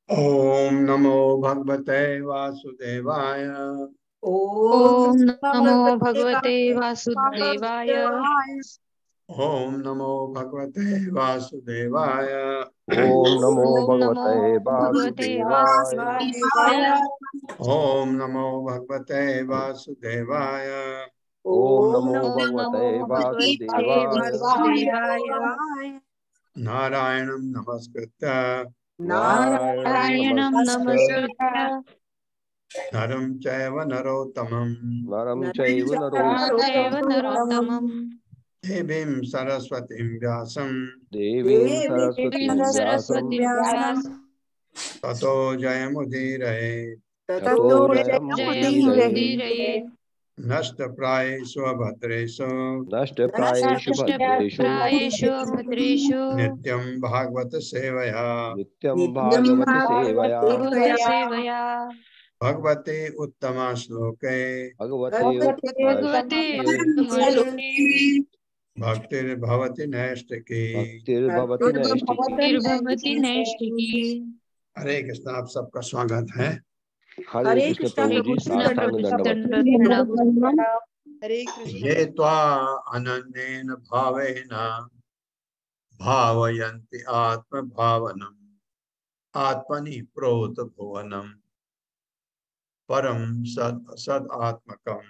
ओम नमो भगवते वासुदेवाय। ओम नमो भगवते वासुदेवाय। ओम नमो भगवते वासुदेवाय। ओम नमो ओम नमो भगवते भगवते वासुदेवाय। वासुदेवाय। ओम नमो भगवते वासुदेवाय। ओम नमो ओम भगवते नमो भगवते वासुदेवाय। वासुदेवाय। नारायणं नमस्कृत्य नारायणं नमस्कृत्य नरं चैव नरोत्तमं नरं चैव नरं चैव नरोत्तमं नरोत्तमं देवीं सरस्वतीं व्यासं देवीं देवीं सरस्वतीं व्यासं सरस्वतीं व्यासं ततो जयमुदीरये। ततो जयमुदीरये। जयमुदीरये। नष्टप्रायेषु अभद्रेषु नष्टप्रायेषु भद्रेषु नष्टप्रायेषु भद्रेषु नित्यं भागवत सेवया नित्यं भागवत सेवया। भगवत्सेवया भगवते उत्तमा श्लोके भगवते भगवते उत्तमश्लोके भक्तिर्भवति नैष्ठिकी। भक्तिर्भवति नैष्ठिकी। भक्तिर्भवति नैष्ठिकी। हरे कृष्ण। आप सबका स्वागत है। हरे कृष्ण प्रभु जी, साष्टांग दंडवत। हरे कृष्ण। ये त्वा अनन्येन भावेन भावयन्ति आत्मभावनम् आत्मनि प्रोत भुवनम् परम सद सद आत्मकम।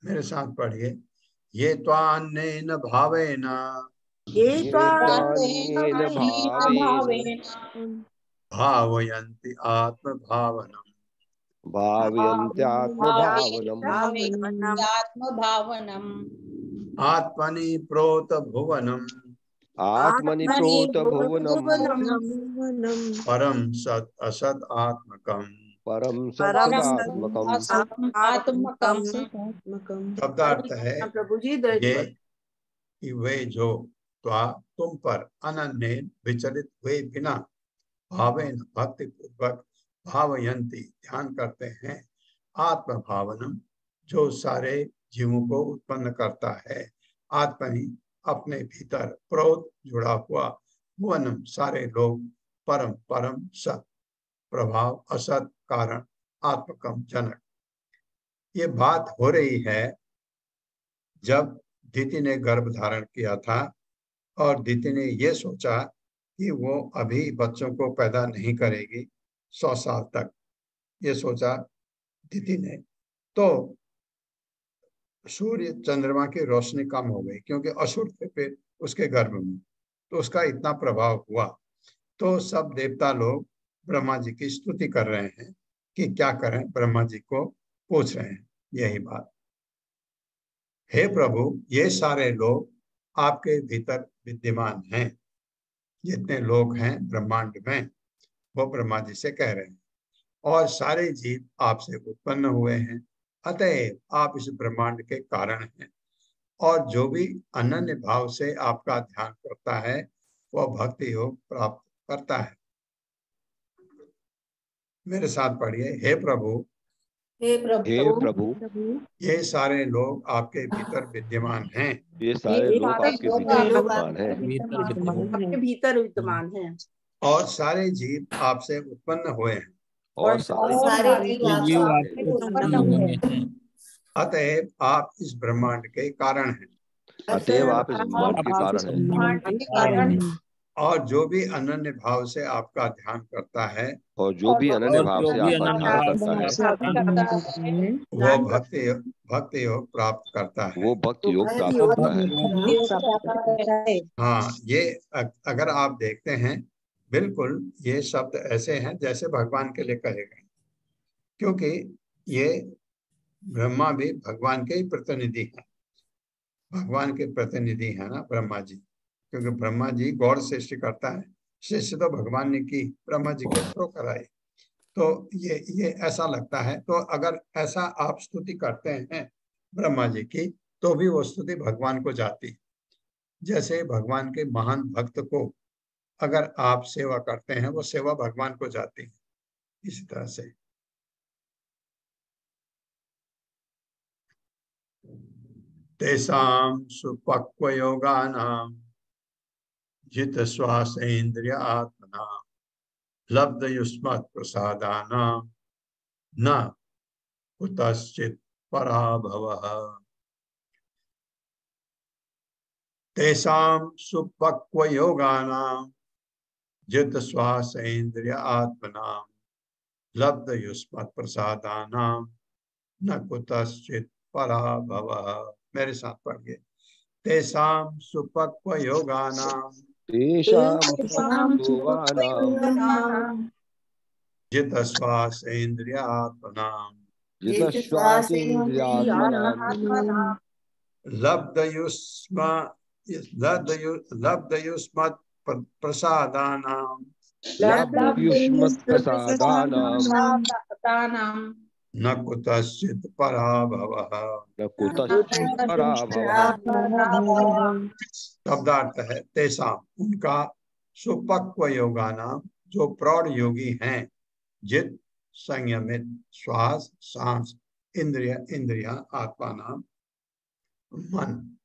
मेरे साथ पढ़िए। ये त्वान्येन भावेन ये त्वान्येन भावेन भावयन्ति आत्मभावनम् भावयन्त्यात्मभावनम् आत्मभावनम् आत्मनि प्रोत भुवनम् आत्मनि प्रोत भुवनम् परम सद असद आत्मकम। परम सत्सदात्मकम्। आत्मकम्। शब्दार्थ है ये कि वे जो त्वा तुम पर अनन्य विचलित हुए बिना भावेन भक्ति पूर्वक भावयंती ध्यान करते हैं आत्म भावनम जो सारे जीवों को उत्पन्न करता है आत्मनि अपने भीतर प्रोत जुड़ा हुआ भुवनम सारे लोग परम परम सत प्रभाव असत कारण आत्मकम जनक। ये बात हो रही है जब दिति ने गर्भ धारण किया था और दिति ने ये सोचा कि वो अभी बच्चों को पैदा नहीं करेगी 100 साल तक। ये सोचा दिति ने। तो सूर्य चंद्रमा की रोशनी कम हो गई क्योंकि असुर थे फिर उसके गर्भ में, तो उसका इतना प्रभाव हुआ। तो सब देवता लोग ब्रह्मा जी की स्तुति कर रहे हैं कि क्या करें, ब्रह्मा जी को पूछ रहे हैं यही बात। हे प्रभु, ये सारे लोग आपके भीतर विद्यमान हैं। जितने लोग हैं ब्रह्मांड में वो ब्रह्मा जी से कह रहे हैं और सारे जीव आपसे उत्पन्न हुए हैं, अतएव आप इस ब्रह्मांड के कारण हैं। और जो भी अनन्य भाव से आपका ध्यान करता है वह भक्ति योग प्राप्त करता है। मेरे साथ पढ़िए। हे प्रभु, हे प्रभु, हे प्रभु, ये सारे लोग आपके भीतर विद्यमान हैं ये सारे लोग आपके भीतर विद्यमान हैं आपके भीतर विद्यमान है और सारे जीव आपसे उत्पन्न हुए हैं। और सारे जीव आपसे उत्पन्न हुए हैं। अतएव आप इस ब्रह्मांड के कारण हैं। अतएव आप इस ब्रह्मांड के कारण हैं। और जो भी अनन्य भाव से आपका ध्यान करता है और जो भी अनन्य भाव से आपका ध्यान करता है वो भक्ति योग प्राप्त करता है। वो भक्ति योग प्राप्त करता है। हाँ, ये अगर आप देखते हैं बिल्कुल ये शब्द ऐसे हैं जैसे भगवान के लिए कहे गए, क्योंकि ये ब्रह्मा भी भगवान के ही प्रतिनिधि हैं। भगवान के प्रतिनिधि है ना ब्रह्मा जी, क्योंकि ब्रह्मा जी गौड़ सृष्टि करता है, सृष्टि तो भगवान ने की, ब्रह्मा जी के थ्रू कराई। तो ये ऐसा लगता है। तो अगर ऐसा आप स्तुति करते हैं ब्रह्मा जी की, तो भी वो स्तुति भगवान को जाती। जैसे भगवान के महान भक्त को अगर आप सेवा करते हैं, वो सेवा भगवान को जाती है। इसी तरह से तेषां सुपक्वयोगानां जित श्वास इंद्रिय आत्मना लब्ध युष्मत् प्रसादानां न कुतश्चित् पराभवः। तेषां सुपक्वयोगानां जित श्वास इंद्रिय आत्मना लब्ध युष्मत् प्रसादानां न कुतश्चित् पराभवः। मेरे साथ पढ़िए। तेषां सुपक्वयोगानां जित श्वास इंद्रिय आत्मनां लब्ध युष्मत् प्रसादानां न कुतश्चित् पराभवः। शब्दार्थ है तेषां, उनका, सुपक्व योगानां, जो प्रौढ़ योगी हैं, जित संयमित, श्वास सांस, इंद्रिय इंद्रिया, आत्मा नाम मन,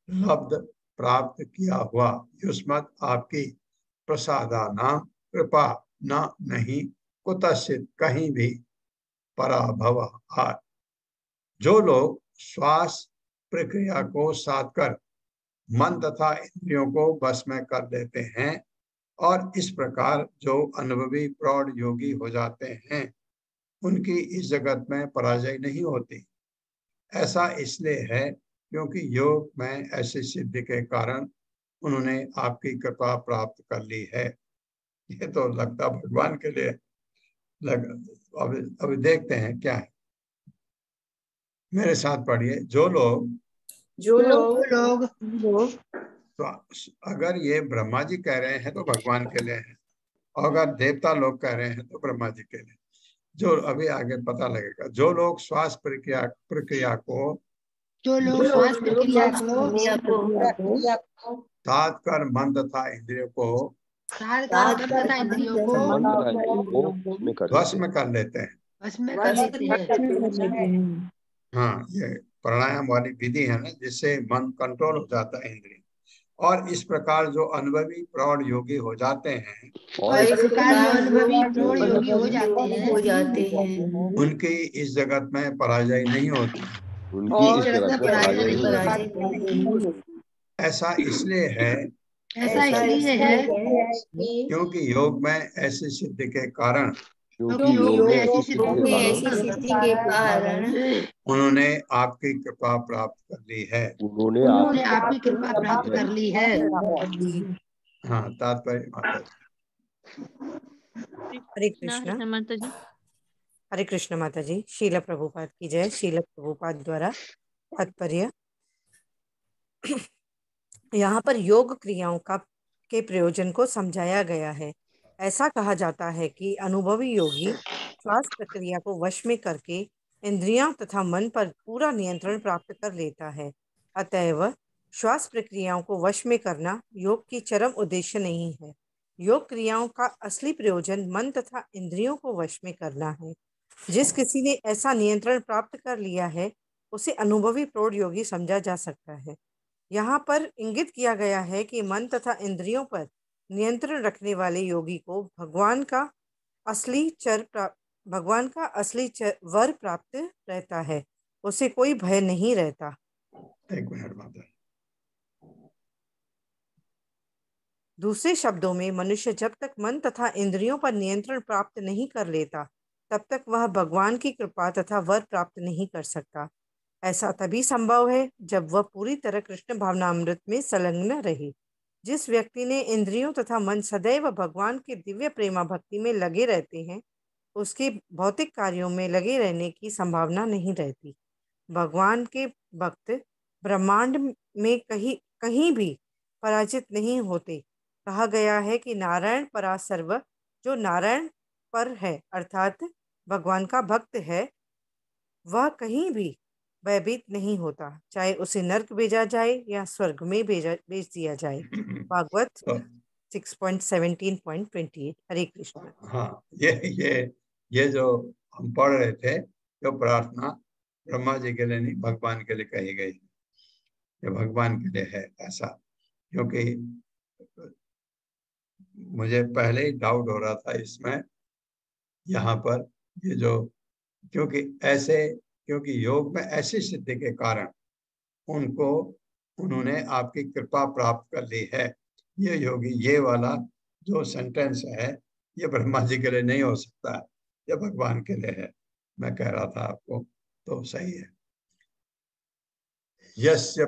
लब्ध प्राप्त किया हुआ, युष्मत आपकी, प्रसादानां कृपा, न नहीं, कुतश्चित कहीं भी, पराभव हार। जो लोग श्वास प्रक्रिया को साध कर मन तथा इंद्रियों को बस में कर लेते हैं और इस प्रकार जो अनुभवी प्रौढ़ योगी हो जाते हैं, उनकी इस जगत में पराजय नहीं होती। ऐसा इसलिए है क्योंकि योग में ऐसी सिद्धि के कारण उन्होंने आपकी कृपा प्राप्त कर ली है। ये तो लगता भगवान के लिए अभी देखते हैं क्या है। मेरे साथ पढ़िए। जो लोग तो अगर ये ब्रह्मा जी कह रहे हैं तो भगवान के लिए है, और अगर देवता लोग कह रहे हैं तो ब्रह्मा जी के लिए। जो अभी आगे पता लगेगा। जो लोग श्वास प्रक्रिया को साध कर मन तथा इंद्रियों को वश में कर लेते हैं। हाँ, ये प्राणायाम वाली विधि है ना, जिससे मन कंट्रोल हो जाता है इंद्रिय। और इस प्रकार जो अनुभवी प्रौढ़ योगी हो जाते हैं, उनकी इस जगत में पराजय नहीं होती। ऐसा इसलिए है क्योंकि योग में ऐसी सिद्धि के कारण उन्होंने आपकी कृपा प्राप्त कर ली है। उन्होंने आपकी कृपा प्राप्त कर ली है। हाँ, तात्पर्य माता जी। हरे कृष्ण माता जी। हरे कृष्ण माता जी। शीला प्रभुपाद की जय। शीला प्रभुपाद द्वारा तात्पर्य। यहाँ पर योग क्रियाओं के प्रयोजन को समझाया गया है। ऐसा कहा जाता है कि अनुभवी योगी श्वास प्रक्रिया को वश में करके इंद्रियों तथा मन पर पूरा नियंत्रण प्राप्त कर लेता है। अतएव श्वास प्रक्रियाओं को वश में करना योग की चरम उद्देश्य नहीं है। योग क्रियाओं का असली प्रयोजन मन तथा इंद्रियों को वश में करना है। जिस किसी ने ऐसा नियंत्रण प्राप्त कर लिया है, उसे अनुभवी प्रौढ़ योगी समझा जा सकता है। यहाँ पर इंगित किया गया है कि मन तथा इंद्रियों पर नियंत्रण रखने वाले योगी को भगवान का असली वर प्राप्त रहता है। उसे कोई भय नहीं रहता। एक मिनट माता। दूसरे शब्दों में, मनुष्य जब तक मन तथा इंद्रियों पर नियंत्रण प्राप्त नहीं कर लेता, तब तक वह भगवान की कृपा तथा वर प्राप्त नहीं कर सकता। ऐसा तभी संभव है जब वह पूरी तरह कृष्ण भावनामृत में संलग्न रहे। जिस व्यक्ति ने इंद्रियों तथा मन सदैव भगवान के दिव्य प्रेमा भक्ति में लगे रहते हैं, उसके भौतिक कार्यों में लगे रहने की संभावना नहीं रहती। भगवान के भक्त ब्रह्मांड में कहीं भी पराजित नहीं होते। कहा गया है कि नारायण परासर्व, जो नारायण पर है अर्थात भगवान का भक्त है, वह कहीं भी भयभीत नहीं होता, चाहे उसे नर्क भेजा जाए या स्वर्ग में भेज दिया जाए। भागवत 6.17.28। हरे कृष्ण। हाँ, ये जो हम पढ़ रहे थे, जो प्रार्थना ब्रह्मा जी के लिए नहीं, भगवान के लिए कही गई, ये भगवान के लिए है ऐसा। क्योंकि मुझे पहले ही डाउट हो रहा था इसमें, यहाँ पर ये जो, क्योंकि योग में ऐसी सिद्धि के कारण उन्होंने आपकी कृपा प्राप्त कर ली है। ये योगी, ये वाला जो सेंटेंस है, ये ब्रह्मा जी के लिए नहीं हो सकता, ये भगवान के लिए है। मैं कह रहा था आपको, तो सही है। यस्य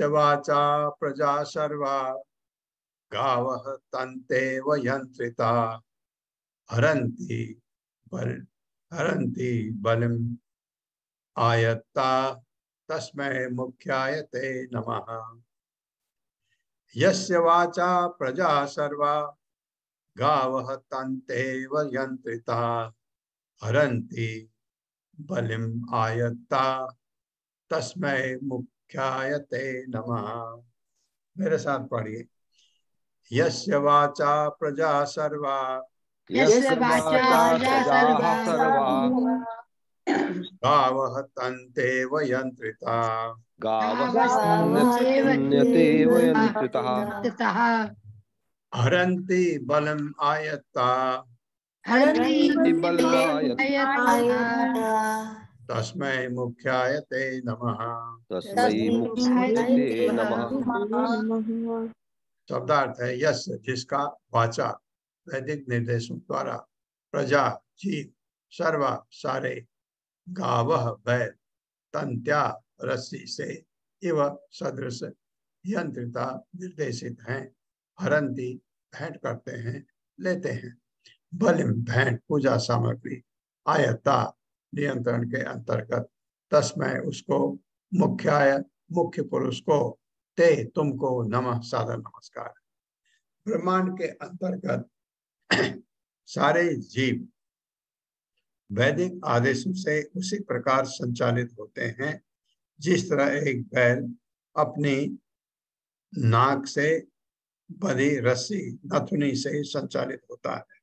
वाचा प्रजा सर्वा गावः तन्तेव यंत्रिता हरन्ति बलिम आयत्ता तस्मै मुख्याय ते नमः। यस्य वाचा प्रजा सर्वा गावः तन्तेव यंत्रिता हरन्ति बलिम आयत्ता तस्मै मुख्याय ते नमः। मेरे साथ पढ़िए। यस्य वाचा प्रजा सर्वा गावः तन्तेव यंत्रिता हरन्ति बलम् आयत्ता तस्मै मुख्याय ते नमः। शब्दार्थ है यस्य, जिसका, वाचा वैदिक निर्देशों द्वारा, प्रजा जीव, सर्वा सारे, गावह बैल, तंत्या रस्सी से, इव सदृश, यंत्रिता निर्देशित हैं, हरंती भेंट करते हैं, लेते हैं, बलिम भेंट पूजा सामग्री, आयता नियंत्रण के अंतर्गत, तस्मै उसको, मुख्याय मुख्य पुरुष को, ते तुमको नमः सादर नमस्कार। ब्रह्मांड के अंतर्गत सारे जीव वैदिक आदेशों से उसी प्रकार संचालित होते हैं जिस तरह एक बैल अपनी नाक से बंधी रस्सी नथुनी से संचालित होता है।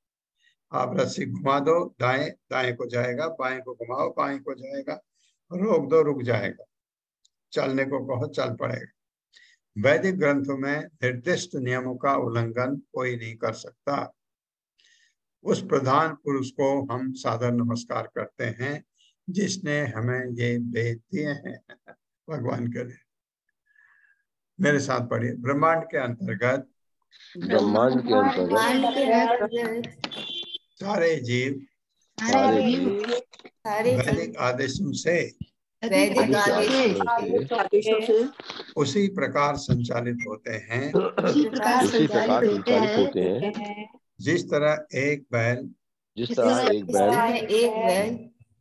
आप रस्सी घुमा दो, दाएं को जाएगा, बाएं को घुमाओ, बाएं को जाएगा, रोक दो रुक जाएगा, चलने को कहो चल पड़ेगा। वैदिक ग्रंथों में निर्दिष्ट नियमों का उल्लंघन कोई नहीं कर सकता। उस प्रधान पुरुष को हम सादर नमस्कार करते हैं जिसने हमें ये वेद दिए हैं भगवान के लिए। मेरे साथ पढ़िए। ब्रह्मांड के अंतर्गत सारे जीव वैदिक आदेशों से उसी प्रकार संचालित होते हैं जिस तरह एक बैल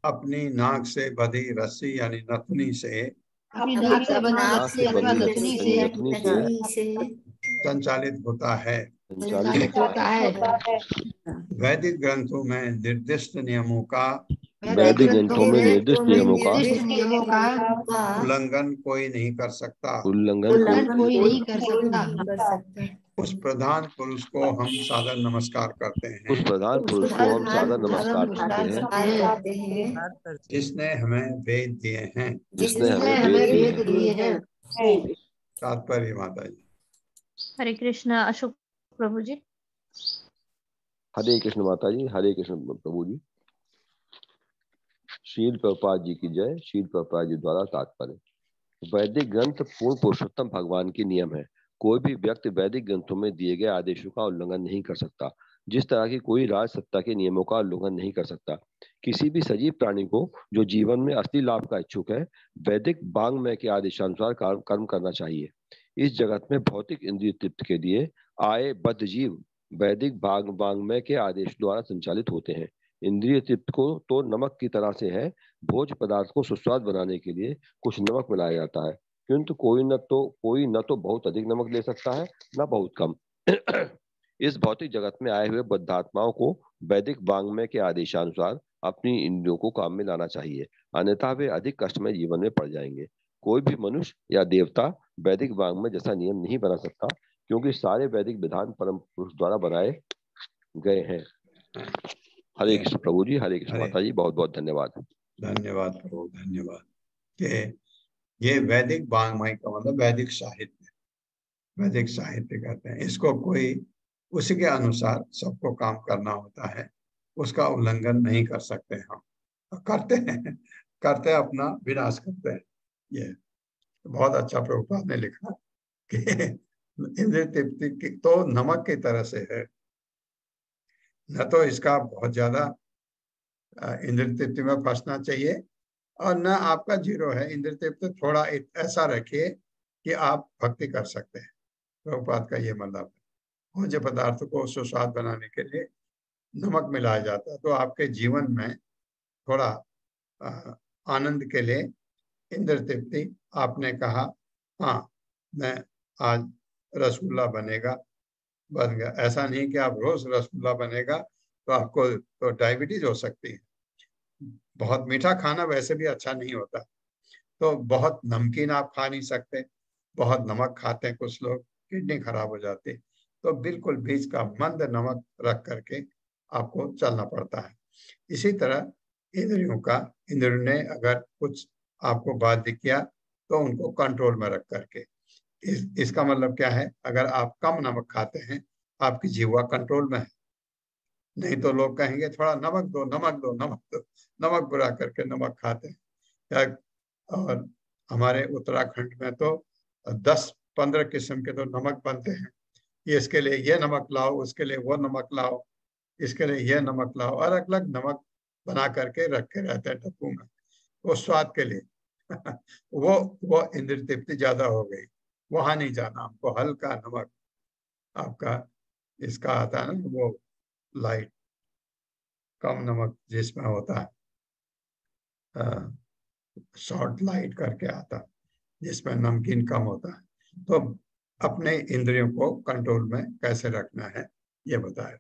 अपनी नाक से बंधी रस्सी यानी नथुनी से संचालित होता है। वैदिक ग्रंथों में निर्दिष्ट नियमों का उल्लंघन कोई नहीं कर सकता। उस प्रधान पुरुष को हम सादर नमस्कार करते हैं जिसने हमें वेद दिए हैं। तात्पर्य माता जी। हरे कृष्ण अशोक प्रभु जी। हरे कृष्ण माता जी। हरे कृष्ण प्रभु जी। श्रील प्रभुपाद जी की जय। श्रील प्रभुपाद जी द्वारा तात्पर्य। वैदिक ग्रंथ पूर्ण पुरुषोत्तम भगवान के नियम है। कोई भी व्यक्ति वैदिक ग्रंथों में दिए गए आदेशों का उल्लंघन नहीं कर सकता, जिस तरह की कोई राज सत्ता के नियमों का उल्लंघन नहीं कर सकता। किसी भी सजीव प्राणी को जो जीवन में असली लाभ का इच्छुक है, वैदिक वांग्मय के आदेशानुसार कर्म करना चाहिए। इस जगत में भौतिक इंद्रिय तृप्ति के लिए आए बद्ध जीव वैदिक वांग्मय के आदेश द्वारा संचालित होते हैं। इंद्रिय तृप्ति को तो नमक की तरह से है। भोज पदार्थ को सुस्वाद बनाने के लिए कुछ नमक मिलाया जाता है। किंतु कोई न तो बहुत अधिक नमक ले सकता है, न बहुत कम। इस भौतिक जगत में आए हुए बद्धात्माओं को वैदिक वांग्मय के आदेशानुसार अपनी इंद्रियों को काम में लाना चाहिए, अन्यथा वे अधिक कष्टमय जीवन में पड़ जाएंगे। कोई भी मनुष्य या देवता वैदिक वांग्मय जैसा नियम नहीं बना सकता, क्योंकि सारे वैदिक विधान परम पुरुष द्वारा बनाए गए हैं। हरे कृष्ण प्रभु जी, हरे कृष्ण माता जी, बहुत बहुत धन्यवाद। धन्यवाद प्रभु, धन्यवाद। कि ये वैदिक वांग्मय का मतलब वैदिक साहित्य, वैदिक साहित्य कहते हैं इसको। कोई उसी के अनुसार सबको काम करना होता है, उसका उल्लंघन नहीं कर सकते हम, करते अपना विनाश करते हैं। ये बहुत अच्छा प्रभुपाद ने लिखा कि इंद्रिय तृप्ति तो नमक की तरह से है, न तो इसका बहुत ज्यादा इंद्रिय तृप्ति में फंसना चाहिए और न आपका जीरो है। इंद्रिय तृप्ति थोड़ा ऐसा रखिए कि आप भक्ति कर सकते हैं। प्रभुपाद का ये मतलब है। भोज्य पदार्थ को सुस्वाद बनाने के लिए नमक मिलाया जाता है, तो आपके जीवन में थोड़ा आनंद के लिए इंद्रिय तृप्ति, आपने कहा हाँ मैं आज रसगुल्ला बनेगा, बन गया। ऐसा नहीं कि आप रोज रसगुल्ला बनेगा तो आपको तो डायबिटीज हो सकती है। बहुत मीठा खाना वैसे भी अच्छा नहीं होता, तो बहुत नमकीन आप खा नहीं सकते। बहुत नमक खाते हैं कुछ लोग, किडनी खराब हो जाती है। तो बिल्कुल बीच का मंद नमक रख करके आपको चलना पड़ता है। इसी तरह इंद्रियों ने अगर कुछ आपको बाध्य किया तो उनको कंट्रोल में रख करके, इसका मतलब क्या है, अगर आप कम नमक खाते हैं आपकी जीवा कंट्रोल में है। नहीं तो लोग कहेंगे थोड़ा नमक दो, नमक दो, नमक दो, नमक बुरा करके नमक खाते हैं। और हमारे उत्तराखंड में तो 10-15 किस्म के तो नमक बनते हैं। इसके लिए ये नमक लाओ, उसके लिए वो नमक लाओ, इसके लिए ये नमक लाओ, अलग अलग नमक बना करके रखे रहते हैं डब्बू में, वो स्वाद के लिए। वो इंद्रिय तृप्ति ज्यादा हो गई, वहां नहीं जाना हमको। हल्का नमक आपका इसका आता है ना, वो लाइट कम नमक जिसमें होता है, शॉर्ट लाइट करके आता है जिसमें नमकीन कम होता है। तो अपने इंद्रियों को कंट्रोल में कैसे रखना है ये बताया।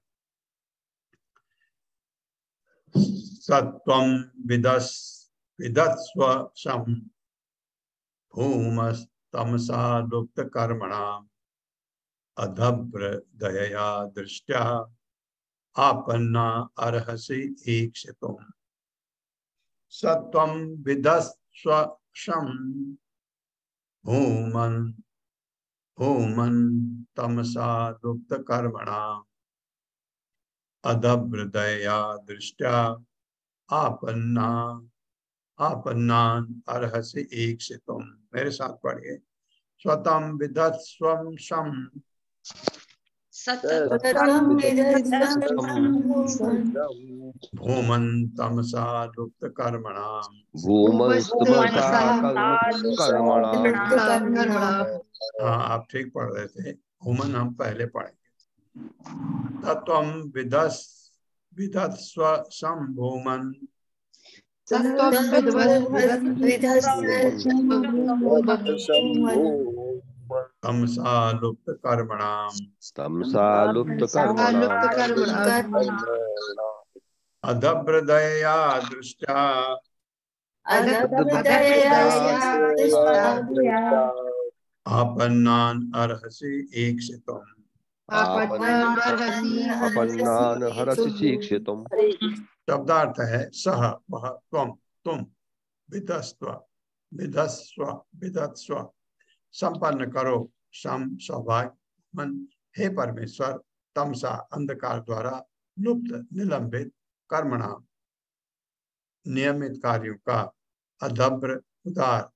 सत्वं विदस्व शम भूमस्तमसा लुप्त कर्मणाम् अधभ्रदयया दृष्ट्या आपन्ना अर्हसि ईक्षितुम्। सत्वं विदस्व शम भूमन् तमसा लुप्त कर्मणाम् अधभ्रदयया दृष्ट्या आपन्नान अर्हसि ईक्षितुम्। मेरे साथ पढ़िए। स्वतम विदस्वं शम भूमन् तमसा लुप्त कर्मणाम् हाँ आप ठीक पढ़ रहे थे। भूमन हम पहले पढ़ेंगे। तत्वं विदस्व शम भूमन् तमसा लुप्त कर्मणाम् अधभ्रदयया दृष्ट्या आपन्नान अर्हसि ईक्षितुम्। शब्दार्थ है सह वह, तुम विदस्व संपन्न करो सम सौभाग्य मन, हे परमेश्वर, तमसा अंधकार द्वारा लुप्त निलंबित कर्मणाम नियमित कार्यों का अधभ्र उदार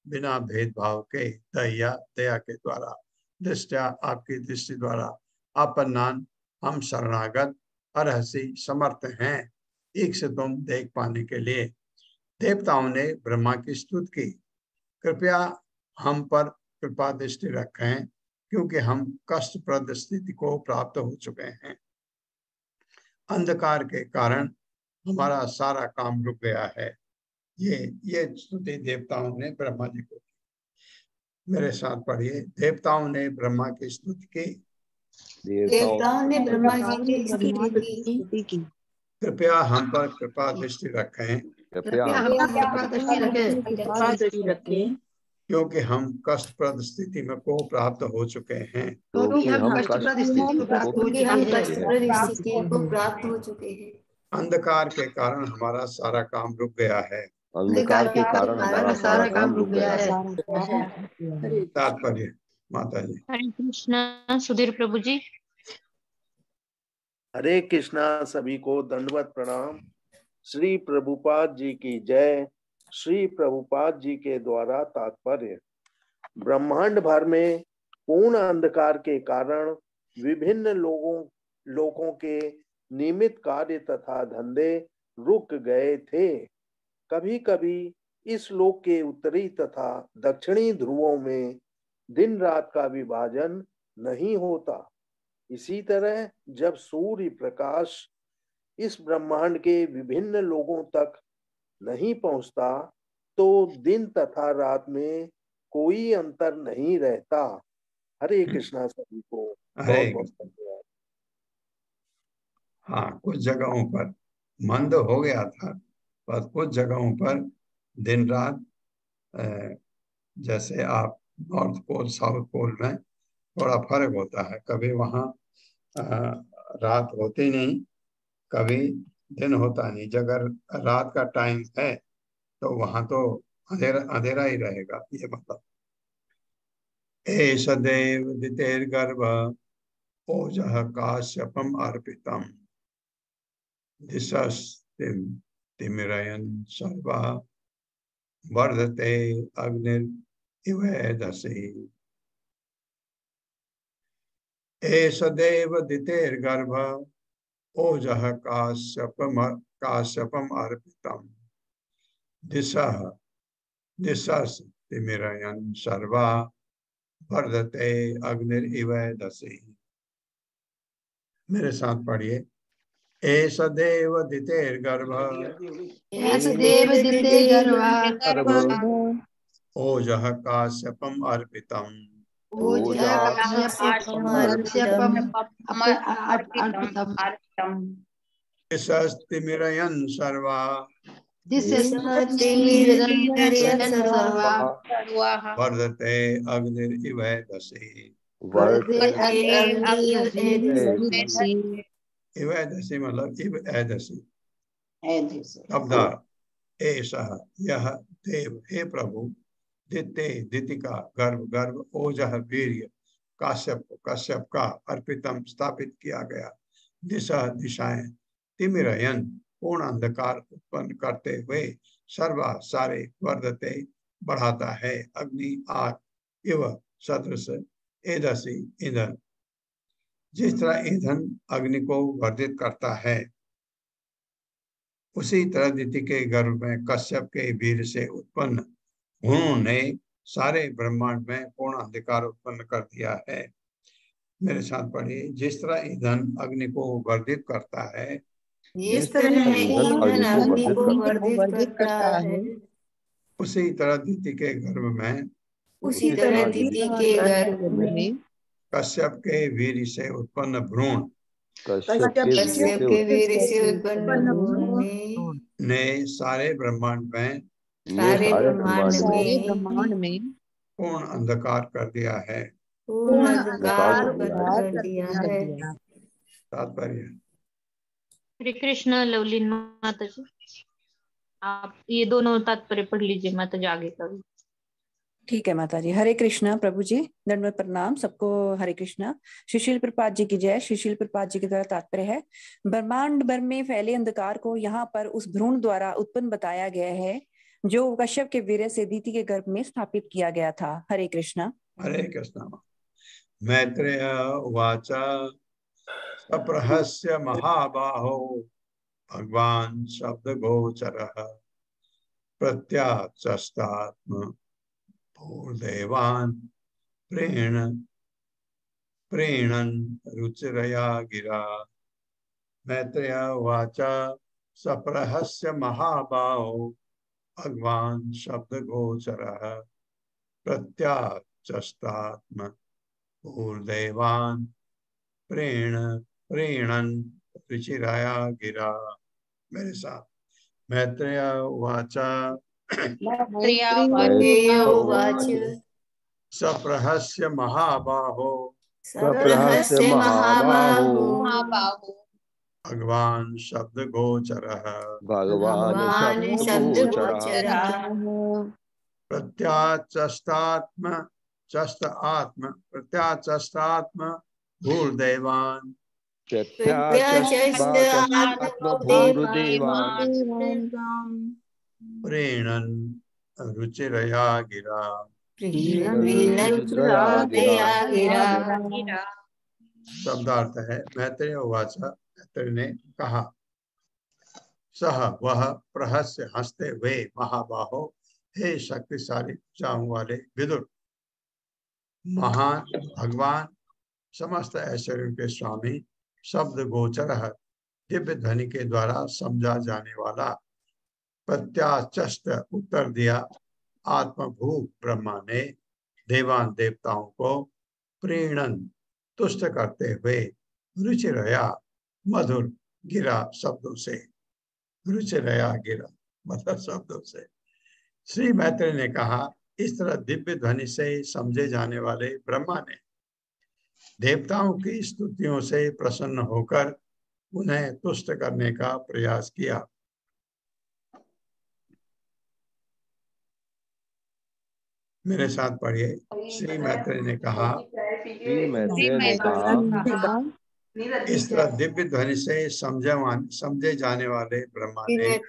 बिना भेदभाव के दया के द्वारा दृष्टया आपकी दृष्टि द्वारा आपन्नान हम शरणागत अर्हसि समर्थ हैं ईक्षितुम् देख पाने के लिए। देवताओं ने ब्रह्मा की स्तुति की, कृपया हम पर कृपा दृष्टि रखें क्योंकि हम कष्टप्रद स्थिति को प्राप्त हो चुके हैं। अंधकार के कारण हमारा सारा काम रुक गया है। ये स्तुति देवताओं ने ब्रह्मा जी को की। मेरे साथ पढ़िए। देवताओं ने ब्रह्मा की स्तुति की। देवताओं ने ब्रह्मा जी की स्तुति की। कृपया हम पर कृपा दृष्टि रखें, कृपया हम पर कृपा दृष्टि रखें, क्योंकि हम कष्टप्रद स्थिति में को प्राप्त हो चुके हैं। क्योंकि हम कष्टप्रद स्थिति को प्राप्त हो चुके हैं। अंधकार के कारण हमारा सारा काम रुक गया है। अंधकार के कारण हमारा सारा काम रुक गया है। तात्पर्य माता जी। हरे कृष्णा सुधीर प्रभु जी। हरे कृष्णा, सभी को दंडवत प्रणाम। श्री प्रभुपाद जी की जय। श्री प्रभुपाद जी के द्वारा तात्पर्य, ब्रह्मांड भर में पूर्ण अंधकार के कारण विभिन्न लोगों के नियमित कार्य तथा धंधे रुक गए थे। कभी कभी इस लोक के उत्तरी तथा दक्षिणी ध्रुवों में दिन रात का विभाजन नहीं होता। इसी तरह जब सूर्य प्रकाश इस ब्रह्मांड के विभिन्न लोगों तक नहीं पहुंचता तो दिन तथा रात में कोई अंतर नहीं रहता। हरे कृष्णा सभी को हरे बहुत बहुत धन्यवाद। हाँ, कुछ जगहों पर मंद हो गया था, पर कुछ जगहों पर दिन रात, जैसे आप नॉर्थ पोल साउथ पोल में थोड़ा फर्क होता है। कभी वहाँ रात होती नहीं, कभी दिन होता नहीं। अगर रात का टाइम है तो वहां तो अंधेरा अंधेरा ही रहेगा, ये मतलब। एष देव दितेर्गर्भ ओजः काश्यपम अर्पितम तिमिरयन् सर्वा वर्धते अग्निरिवेदसी। एष देव दितेर्गर्भ ओजः काश्यपम अर्पितम तिमिरयन् सर्वा वर्धते अग्निरिवेदसी। मेरे साथ पढ़िए। एष देव दितेर्गर्भ ओजः काश्यपम अर्पितम तिमिरयन् सर्वा वर्धते अग्निरिवेदसी। इवेदसी मतलब इवेदसी शब्दार्थ। ऐसा यह देव, हे प्रभु, दिति का गर्भ, गर्भ ओजः वीर्य, कश्यप का अर्पितम स्थापित किया गया, दिशा दिशाएं, तिमिरयन पूर्ण अंधकार उत्पन्न करते हुए, सर्वा सारे वर्धते बढ़ाता है, अग्नि आग, इव सदृश, एदसी ईंधन। जिस तरह ईंधन अग्नि को वर्धित करता है, उसी तरह दिति के गर्भ में कश्यप के वीर से उत्पन्न भ्रूण ने सारे ब्रह्मांड में पूर्ण अंधकार उत्पन्न कर दिया है। मेरे साथ पढ़िए। जिस तरह ईंधन अग्नि को वर्धित करता है, उसी तरह दिति के गर्भ में कश्यप के वीर से उत्पन्न भ्रूण ने सारे ब्रह्मांड में पूर्ण अंधकार कर दिया है। तात्पर्य। हरे कृष्ण लवलीन माता जी, आप ये दोनों तात्पर्य पढ़ लीजिए माता जी आगे का भी। ठीक है माता जी। हरे कृष्णा प्रभु जी, दंडवत प्रणाम सबको। हरे कृष्णा। सुशील प्रपात जी की जय। सुशील प्रपात जी के द्वारा तात्पर्य है, ब्रह्मांड भर में फैले अंधकार को यहाँ पर उस भ्रूण द्वारा उत्पन्न बताया गया है जो कश्यप के वीर्य से दिति के गर्भ में स्थापित किया गया था। हरे कृष्णा। हरे कृष्णा। मैत्रेय उवाच सप्रहस्य महाबाहो भगवान शब्द गोचरः प्रत्याचष्टात्म भूर्देवान् प्रीणन् रुचिरया गिरा। मैत्रेय उवाच सप्रहस्य महाबाहो भगवान शब्द गोचरः चष्टात्म भूर्देवान् प्रीणन् रुचिराया गिरा। मेरे साथ। मैत्रेय उवाच सप्रहस्य महाबाहो भगवान शब्द गोचरः प्रत्याचष्टात्म भूर्देवान् प्रीणन् रुचिरया गिरा। शब्दार्थ है मैत्रेय उवाच, मैत्रेय ने कहा, सह वह प्रहस्य हंसते हुए महाबाहो, हे शक्तिशाली भुजाओं वाले विदुर, महान भगवान समस्त ऐश्वर्यों के स्वामी, शब्द गोचर दिव्य ध्वनि के द्वारा समझा जाने वाला, प्रत्याचष्ट उत्तर दिया आत्मभू ब्रह्मा ने देवान देवताओं को प्रीणन तुष्ट करते हुए रुचिरया मधुर गिरा शब्दों से, रुचिरया गिरा मधुर शब्दों से। श्री मैत्रेय ने कहा, इस तरह दिव्य ध्वनि से समझे जाने वाले ब्रह्मा ने देवताओं की स्तुतियों से प्रसन्न होकर उन्हें तुष्ट करने का प्रयास किया। मेरे साथ पढ़िए। श्री मैत्रेय ने कहा, इस तरह दिव्य ध्वनि से समझे जाने वाले ब्रह्मा ने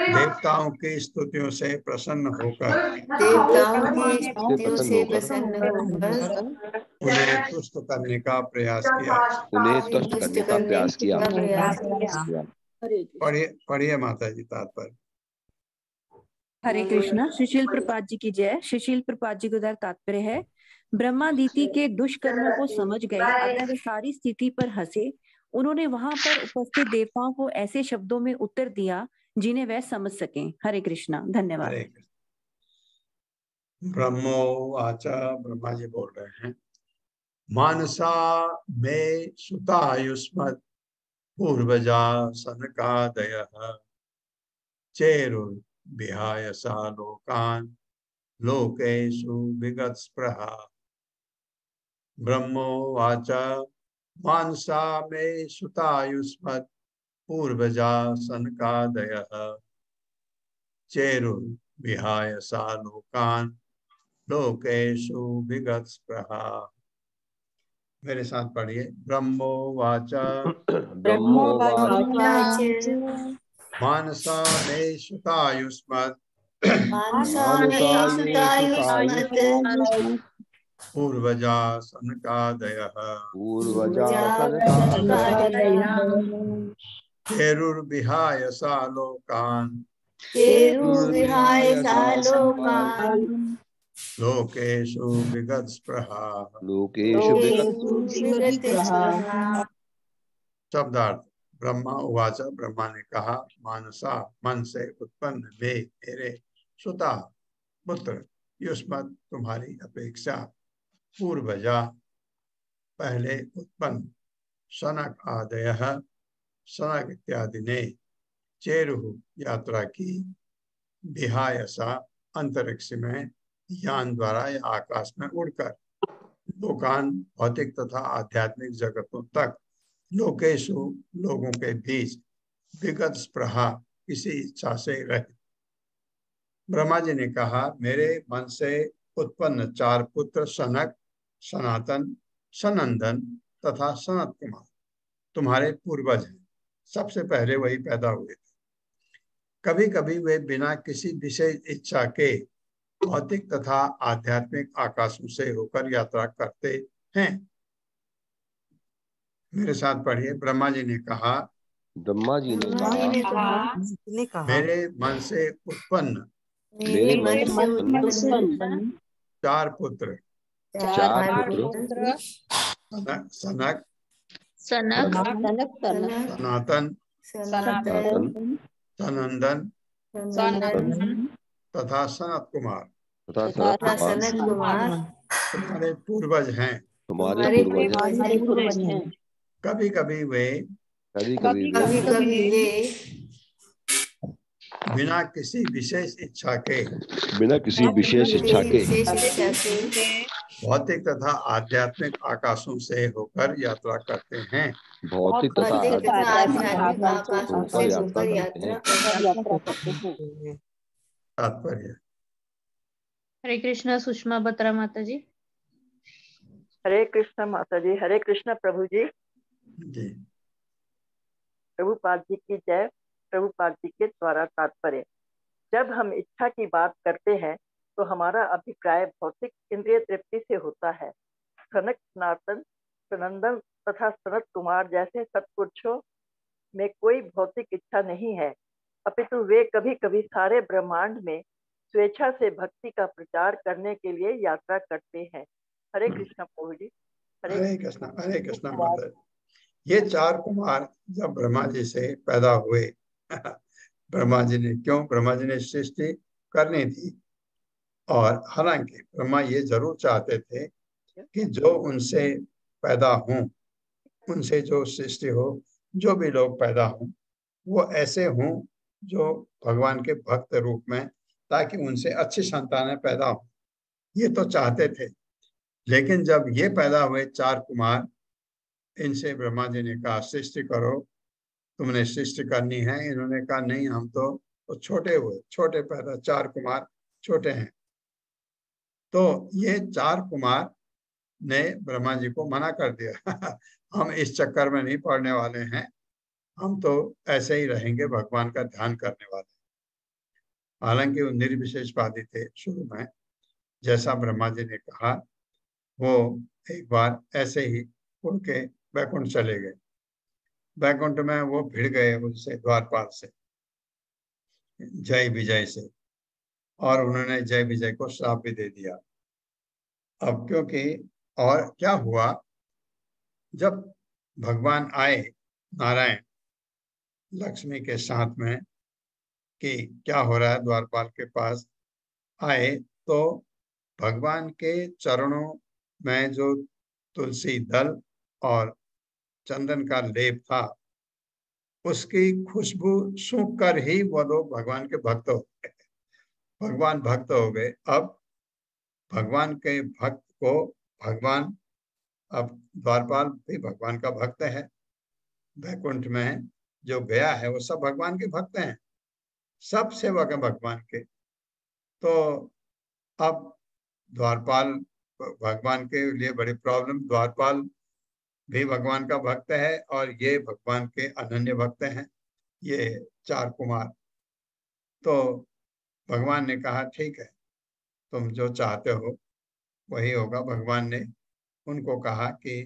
देवताओं की स्तुतियों से प्रसन्न होकर उन्हें तुष्ट करने का प्रयास किया। पढ़िए माता जी तात्पर्य। हरे कृष्णा। सुशील प्रपात जी की जय। सुशील प्रपात जी का तात्पर्य है, ब्रह्मादिति के दुष्कर्मों को समझ गए, अतः वे सारी स्थिति पर हंसे। उन्होंने वहां पर उपस्थित देवताओं को ऐसे शब्दों में उत्तर दिया जिन्हें वह समझ सकें। हरे कृष्णा। धन्यवाद। ब्रह्मोवाचा, ब्रह्मा जी बोल रहे हैं, मानसा में सुतायुष्मत् पूर्वजा सनकादयः चेरुर्विहाय सा लोकान् लोकेषु विगतस्पृहा। ब्रह्मोवाच मानसा मे सुतायुष्मत् पूर्वजा सनकादयः चेरुर्विहाय सा लोकान् लोकेषु विगतस्पृहा। मेरे साथ पढ़िए। ब्रह्मोवाच मानसा मे सुतायुष्मत् पूर्वजा सनकादयः चेरुर्विहाय सा लोकान् लोकेषु विगतस्पृहा। शब्दार्थ। ब्रह्मा उवाच, ब्रह्मा ने कहा, मानसा मन से उत्पन्न वे मेरे सुता पुत्र युष्मत् तुम्हारी अपेक्षा पूर्वजा पहले उत्पन्न सनक आदयः सनक इत्यादि ने चेरुः यात्रा की विहायसा अंतरिक्ष में यान द्वारा या आकाश में उड़कर लोकान भौतिक तथा आध्यात्मिक जगतों तक लोकेशु लोगों के बीच विगत स्पृहा किसी इच्छा से रहित। ब्रह्मा जी ने कहा, मेरे मन से उत्पन्न चार पुत्र सनक, सनातन, सनंदन तथा सनत कुमार तुम्हारे पूर्वज हैं। सबसे पहले वही पैदा हुए थे। कभी कभी वे बिना किसी विशेष इच्छा के भौतिक तथा आध्यात्मिक आकाशों से होकर यात्रा करते हैं। मेरे साथ पढ़िए। ब्रह्मा जी ने कहा, मेरे मन से उत्पन्न चार पुत्र सनक, सनातन, सनंदन तथा सनत कुमार तथा सनत कुमार तुम्हारे पूर्वज हैं। तुम्हारे पूर्वज हैं। कभी कभी वे बिना किसी विशेष इच्छा के भौतिक तथा आध्यात्मिक आकाशों से होकर यात्रा करते हैं। भौतिक तथा आध्यात्मिक आकाशों से होकर यात्रा करते हैं। तात्पर्य। हरे कृष्णा सुषमा बत्रा माता जी। हरे कृष्णा माता जी। हरे कृष्णा प्रभु जी। जी प्रभुपाद जी की जय। प्रभुपाद जी के द्वारा तात्पर्य। जब हम इच्छा की बात करते हैं तो हमारा अभिप्राय भौतिक इंद्रिय तृप्ति से होता है। सनक, सनातन, सनंदन तथा सनत कुमार जैसे सत्पुरुषों में कोई भौतिक इच्छा नहीं है, अपितु वे कभी कभी सारे ब्रह्मांड में स्वेच्छा से भक्ति का प्रचार करने के लिए यात्रा करते हैं। हरे कृष्णा प्रभु जी। हरे कृष्णा माता। ये चार कुमार जब ब्रह्मा जी से पैदा हुए ब्रह्मा जी ने सृष्टि करनी थी, और हालांकि ब्रह्मा ये जरूर चाहते थे कि जो उनसे पैदा हों, उनसे जो सृष्टि हो, जो भी लोग पैदा हों वो ऐसे हों जो भगवान के भक्त रूप में, ताकि उनसे अच्छी संतानें पैदा हो, ये तो चाहते थे। लेकिन जब ये पैदा हुए चार कुमार, इनसे ब्रह्मा जी ने कहा सृष्टि करो, तुमने सृष्टि करनी है। इन्होंने कहा नहीं, हम तो छोटे पैदा, चार कुमार छोटे हैं। तो ये चार कुमार ने ब्रह्मा जी को मना कर दिया हम इस चक्कर में नहीं पड़ने वाले हैं, हम तो ऐसे ही रहेंगे, भगवान का ध्यान करने वाले। हालांकि वो निर्विशेषवादी थे शुरू में, जैसा ब्रह्मा जी ने कहा, वो एक बार ऐसे ही उड़ के बैकुंठ चले गए। बैकुंठ में वो भिड़ गए उनसे, द्वारपाल से, जय विजय से, और उन्होंने जय विजय को श्राप भी दे दिया। अब क्योंकि और क्या हुआ, जब भगवान आए नारायण लक्ष्मी के साथ में कि क्या हो रहा है, द्वारपाल के पास आए, तो भगवान के चरणों में जो तुलसी दल और चंदन का लेप था, उसकी खुशबू सूंघ कर ही वो लोग भगवान के भक्त हो गए। भगवान भक्त हो गए। अब भगवान के भक्त को भगवान, अब द्वारपाल भी भगवान का भक्त है, बैकुंठ में जो गया है वो सब भगवान के भक्त हैं, सब सेवक हैं भगवान के। तो अब द्वारपाल, भगवान के लिए बड़ी प्रॉब्लम, द्वारपाल भी भगवान का भक्त है और ये भगवान के अनन्य भक्त हैं, ये चार कुमार। तो भगवान ने कहा ठीक है, तुम जो चाहते हो वही होगा। भगवान ने उनको कहा कि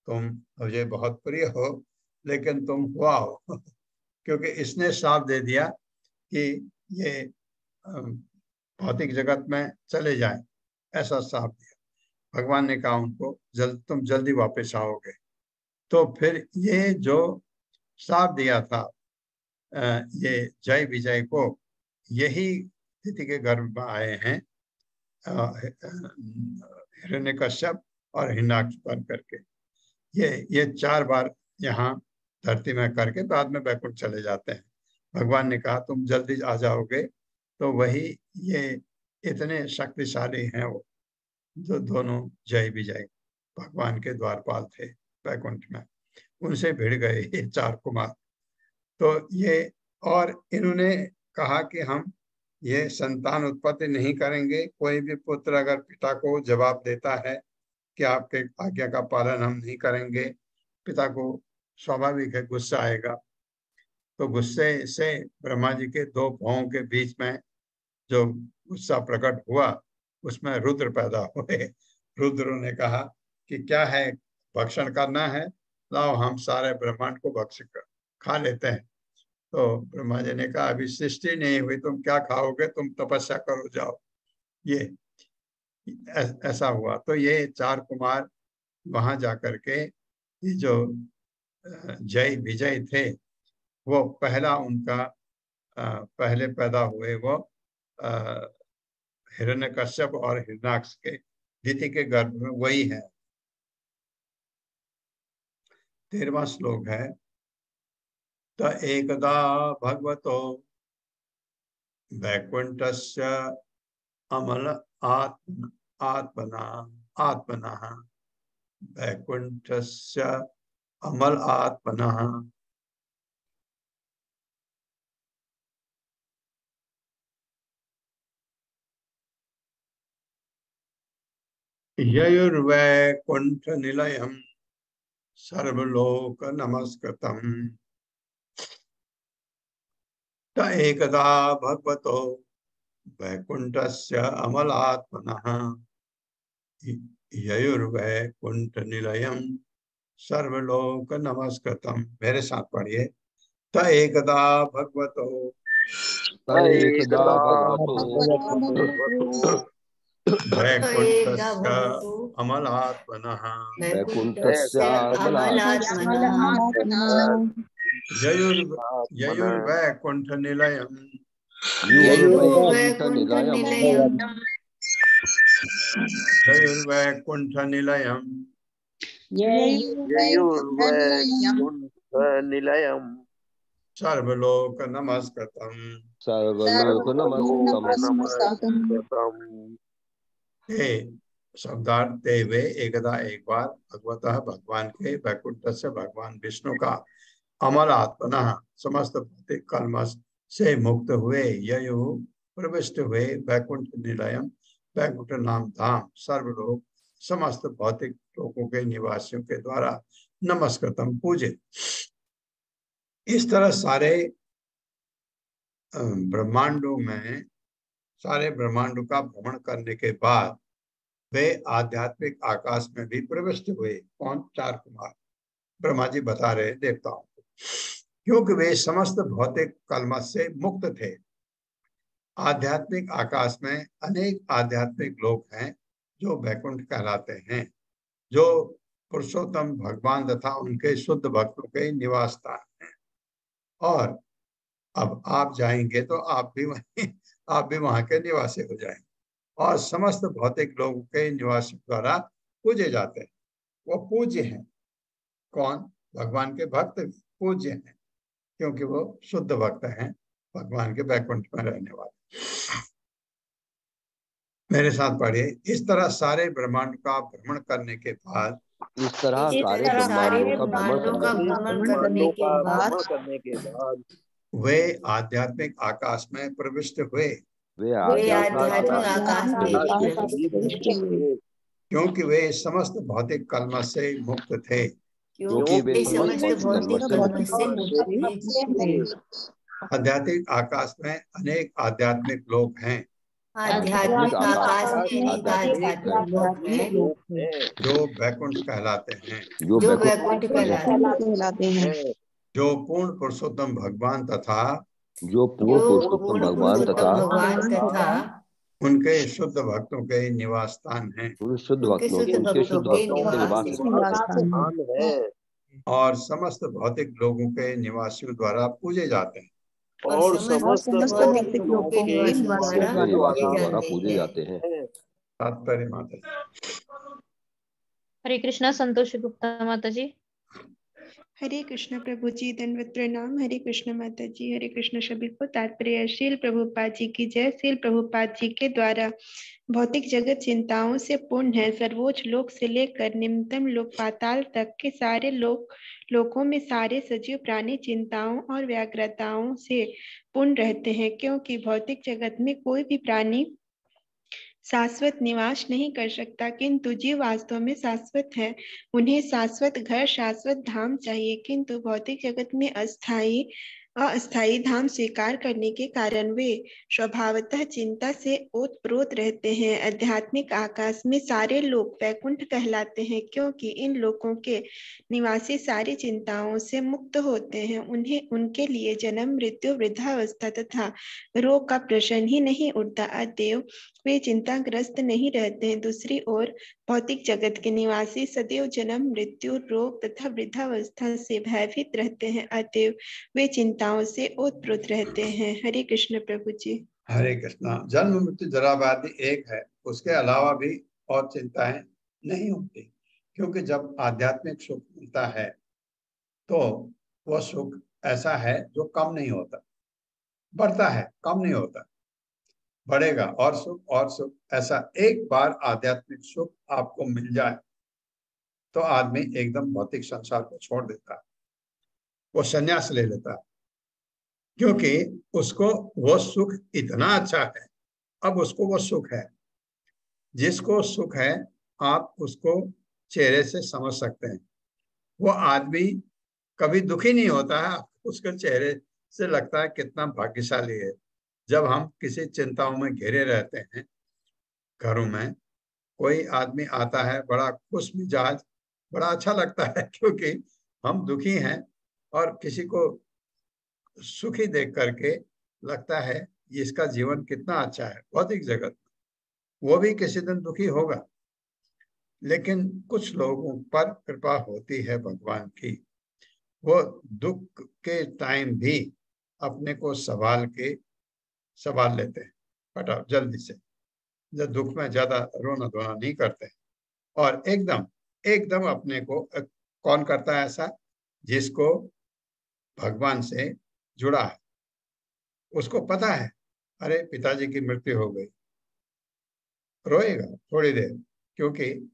तुम मुझे बहुत प्रिय हो, लेकिन तुम हुआ हो क्योंकि इसने श्राप दे दिया कि ये भौतिक जगत में चले जाएं, ऐसा श्राप दिया। भगवान ने कहा उनको तुम जल्दी वापस आओगे। तो फिर ये जो श्राप दिया था ये जय विजय को, यही तिथि के गर्भ में आए हैं हिरण्यकश्यप और हिरण्याक्ष बन करके। ये 4 बार यहाँ धरती में करके बाद में बैकुंठ चले जाते हैं। भगवान ने कहा तुम जल्दी आ जाओगे, तो वही ये इतने शक्तिशाली हैं वो जो दोनों जय विजय भगवान के द्वारपाल थे बैकुंठ में, उनसे भिड़ गए ये 4 कुमार। तो ये, और इन्होंने कहा कि हम ये संतान उत्पत्ति नहीं करेंगे। कोई भी पुत्र अगर पिता को जवाब देता है कि आपके आज्ञा का पालन हम नहीं करेंगे, पिता को स्वाभाविक है गुस्सा आएगा। तो गुस्से से ब्रह्मा जी के 2 भौं के बीच में जो गुस्सा प्रकट हुआ, उसमें रुद्र पैदा हुए। रुद्र ने कहा कि क्या है, भक्षण करना है, लाओ हम सारे ब्रह्मांड को भक्ष खा लेते हैं। तो ब्रह्मा जी ने कहा अभी सृष्टि नहीं हुई, तुम क्या खाओगे, तुम तपस्या करो जाओ। ये ऐसा हुआ। तो ये 4 कुमार वहां जाकर के ये जो जय विजय थे, वो पहला उनका पहले पैदा हुए वो हिरण्यकश्यप और हिरण्याक्ष के दिति के गर्भ में वही है। 13वां श्लोक है, त एकदा भगवतो वैकुंठस्य अमल आत्मना वैकुंठस्य अमल आत्मना ययुर्वैकुंठ निलयम् सर्वलोक नमस्कृतम् त एकदा भगवतो वैकुंठस्य अमलात्मनः ययुर्वैकुंठ निलयम् सर्वलोक नमस्कृतम्। मेरे साथ पढ़िए, त एकदा भगवतो वैकुंठस्य अमलात्मनः ययुर्वैकुंठ निलयम् ययुर्वैकुंठ निलयम् सर्वलोक नमस्कृतम् हे शब्दार्थ वे एकदा एक बार भगवतः भगवान के वैकुंठ से भगवान विष्णु का अमल आत्मना समस्त भौतिक कल्मश से मुक्त हुए ययु प्रविष्ट हुए वैकुंठ निलयम वैकुंठ नाम धाम सर्वलोक समस्त भौतिक लोकों के निवासियों के द्वारा नमस्कृतम पूजित। इस तरह सारे ब्रह्मांडों में सारे ब्रह्मांडों का भ्रमण करने के बाद वे आध्यात्मिक आकाश में भी प्रविष्ट हुए। कौन? 4 कुमार। ब्रह्मा जी बता रहे देवताओं को, क्योंकि वे समस्त भौतिक कल्मश से मुक्त थे। आध्यात्मिक आकाश में अनेक आध्यात्मिक लोक हैं जो वैकुंठ कहलाते हैं, जो पुरुषोत्तम भगवान तथा उनके शुद्ध भक्तों के निवास स्थान हैं। और अब आप जाएंगे तो आप भी वहां के निवासी हो जाएंगे और समस्त भौतिक लोगों के निवासियों द्वारा पूजे जाते हैं। वो पूज्य हैं। कौन? भगवान के भक्त पूज्य हैं, क्योंकि वो शुद्ध भक्त हैं, भगवान के वैकुंठ में रहने वाले। मेरे साथ पढ़िए, इस तरह सारे ब्रह्मांड का भ्रमण करने के बाद वे आध्यात्मिक आकाश में प्रविष्ट हुए। क्योंकि वे समस्त भौतिक कल्मश से मुक्त थे। आध्यात्मिक आकाश में अनेक आध्यात्मिक लोक हैं। आध्यात्मिक आकाश में आध्यात्मिक लोक हैं जो वैकुंठ कहलाते हैं। जो पूर्ण पुरुषोत्तम भगवान तथा उनके शुद्ध भक्तों के निवास स्थान हैं। और समस्त भौतिक लोगों के निवासियों द्वारा पूजे जाते हैं। और समस्त भौतिक लोगों के निवासियों द्वारा पूजे जाते हैं। तात्पर्य माता जी। हरे कृष्णा। संतोष गुप्ता माता जी। हरे कृष्ण प्रभु जी, दंडवत प्रणाम। हरे कृष्ण माता जी। हरे कृष्ण सभी को। तात्पर्य। शील प्रभुपाद जी की जय। शील प्रभुपाद जी के द्वारा भौतिक जगत चिंताओं से पूर्ण है। सर्वोच्च लोक से लेकर निम्नतम लोक पाताल तक के सारे लोकों में सारे सजीव प्राणी चिंताओं और व्याग्रताओं से पूर्ण रहते हैं, क्योंकि भौतिक जगत में कोई भी प्राणी शाश्वत निवास नहीं कर सकता, किंतु जीव वास्तव में शाश्वत है। उन्हें शाश्वत घर, शाश्वत धाम चाहिए, किंतु भौतिक जगत में अस्थायी धाम स्वीकार करने के कारण वे स्वभावतः चिंता से ओतप्रोत रहते हैं। आध्यात्मिक आकाश में सारे लोक वैकुंठ कहलाते हैं, क्योंकि इन लोकों के निवासी सारी चिंताओं से मुक्त होते हैं। उन्हें उनके लिए जन्म, मृत्यु, वृद्धावस्था तथा रोग का प्रश्न ही नहीं उठता, अतएव वे चिंताग्रस्त नहीं रहते हैं। दूसरी ओर भौतिक जगत के निवासी सदैव जन्म, मृत्यु, रोग तथा वृद्धावस्था से भयभीत रहते हैं, अतएव वे चिंता चिंताओं से ओतप्रोत रहते हैं। हरे कृष्ण प्रभु जी। हरे कृष्णा। जन्म मृत्यु जरा व्याधि एक है, उसके अलावा भी और चिंताएं नहीं होती, क्योंकि जब आध्यात्मिक सुख मिलता है तो वह सुख ऐसा है जो कम नहीं होता, बढ़ता है, कम नहीं होता, बढ़ेगा। और सुख ऐसा एक बार आध्यात्मिक सुख आपको मिल जाए तो आदमी एकदम भौतिक संसार को छोड़ देता है, वो संन्यास ले लेता है, क्योंकि उसको वो सुख इतना अच्छा है। अब उसको वो सुख है, जिसको सुख है आप उसको चेहरे से समझ सकते हैं। वो आदमी कभी दुखी नहीं होता है, उसके चेहरे से लगता है कितना भाग्यशाली है। जब हम किसी चिंताओं में घिरे रहते हैं, घरों में कोई आदमी आता है बड़ा खुश मिजाज, बड़ा अच्छा लगता है, क्योंकि हम दुखी हैं और किसी को सुखी देख करके लगता है इसका जीवन कितना अच्छा है भौतिक जगत। वो भी किसी दिन दुखी होगा, लेकिन कुछ लोगों पर कृपा होती है भगवान की, वो दुख के टाइम भी अपने को संभाल लेते हैं फटाफट जल्दी से। जब दुख में ज्यादा रोना धोना नहीं करते हैं, और एकदम एकदम अपने को कौन करता है ऐसा? जिसको भगवान से जुड़ा है, उसको पता है अरे पिताजी की मृत्यु हो गई, रोएगा थोड़ी देर, क्योंकि